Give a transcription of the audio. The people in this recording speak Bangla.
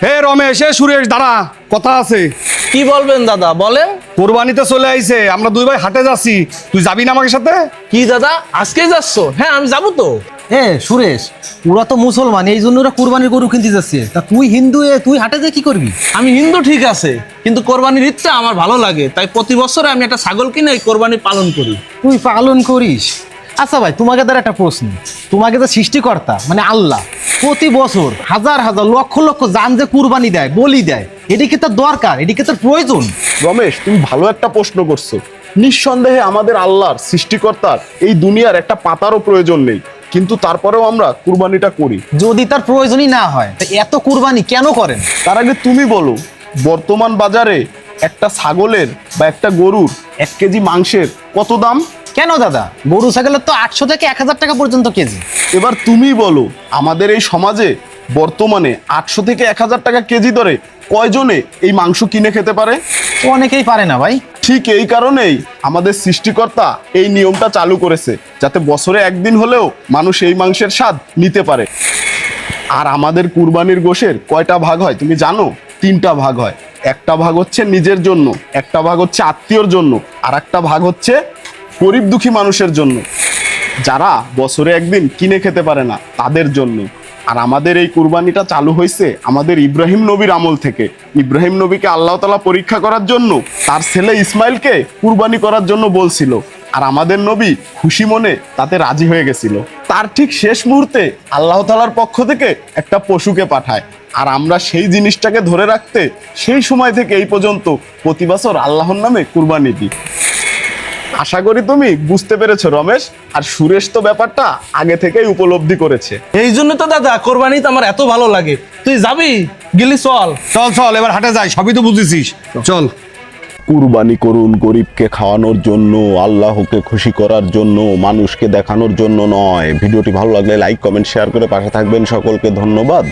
হে রমেশ, হে সুরেশ, দাঁড়া, কথা আছে। কি বলবেন দাদা, বলেন। কোরবানিতে চলে আইছে, আমরা দুই ভাই হাটে যাচ্ছি, তুই যাবি না আমাকে সাথে? কি দাদা, আজকেই যাচ্ছ? হ্যাঁ, আমি যাবো তো। সুরেশ, ওরা তো মুসলমান, এই জন্য ওরা কুরবানির গরু কিনতে যাচ্ছে। তা তুই হিন্দু, তুই হাটে যে কি করবি? আমি হিন্দু ঠিক আছে, কিন্তু কোরবানির ইচ্ছা আমার ভালো লাগে, তাই প্রতি বছরে আমি একটা ছাগল কিনে এই কোরবানি পালন করি। তুই পালন করিস? আচ্ছা ভাই, তোমাকে দ্বারা একটা প্রশ্ন। তোমাকে যে সৃষ্টিকর্তা মানে আল্লাহ প্রতি বছর হাজার হাজার লক্ষ লক্ষ জান যে কুরবানি দেয়, বলি দেয়, এটি কি তার দরকার? এটি কি তার প্রয়োজন? রমেশ, তুমি ভালো একটা প্রশ্ন করছো। নিঃসন্দেহে আমাদের আল্লাহর সৃষ্টিকর্তার এই দুনিয়ার একটা পাতারও প্রয়োজন নেই, কিন্তু তারপরেও আমরা কুরবানিটা করি। যদি তার প্রয়োজনই না হয়, তা এত কুরবানি কেন করেন? তার আগে তুমি বলো, বর্তমান বাজারে একটা ছাগলের বা একটা গরুর 1 কেজি মাংসের কত দাম? কেন দাদা, গরু ছাগলের তো 800 থেকে 1000 টাকা পর্যন্ত কেজি। এবার তুমি বলো, আমাদের এই সমাজে বর্তমানে 800 থেকে 1000 টাকা কেজি দরে কয়জনে এই মাংস কিনে খেতে পারে? অনেকেই পারে না ভাই। ঠিক এই কারণেই আমাদের সৃষ্টিকর্তা এই নিয়মটা চালু করেছে, যাতে বছরে একদিন হলেও মানুষ এই মাংসের স্বাদ নিতে পারে। আর আমাদের কুরবানির গোশের কয়টা ভাগ হয় তুমি জানো? 3টা ভাগ হয়। একটা ভাগ হচ্ছে নিজের জন্য, একটা ভাগ হচ্ছে আত্মীয়র জন্য, আর একটা ভাগ হচ্ছে গরিব দুঃখী মানুষের জন্য, যারা বছরে একদিন কিনে খেতে পারে না, তাদের জন্য। আর আমাদের এই কুরবানিটা চালু হয়েছে আমাদের ইব্রাহিম নবীর আমল থেকে। ইব্রাহিম নবীকে আল্লাহ তাআলা পরীক্ষা করার জন্য তার ছেলে ইসমাইলকে কুরবানি করার জন্য বলছিল, আর আমাদের নবী খুশি মনে তাতে রাজি হয়ে গেছিল। তার ঠিক শেষ মুহূর্তে আল্লাহ তাআলার পক্ষ থেকে একটা পশুকে পাঠায়, আর আমরা সেই জিনিসটাকে ধরে রাখতে সেই সময় থেকে এই পর্যন্ত প্রতি বছর আল্লাহর নামে কুরবানি দিই। আশা করি তুমি বুঝতে পেরেছো রমেশ। আর সুরেশ তো ব্যাপারটা আগে থেকেই উপলব্ধি করেছে। এই জন্য তো দাদা কোরবানিতে আমার এত ভালো লাগে। তুই যাবি? গেলি চল। চল চল, এবার হাটে যাই, সবই তো বুঝেছিস, চল। কুরবানি করুন গরিবকে খাওয়ানোর জন্য, আল্লাহকে খুশি করার জন্য, মানুষকে দেখানোর জন্য নয়। ভিডিওটি ভালো লাগলে লাইক, কমেন্ট, শেয়ার করে পাশে থাকবেন। সকলকে ধন্যবাদ।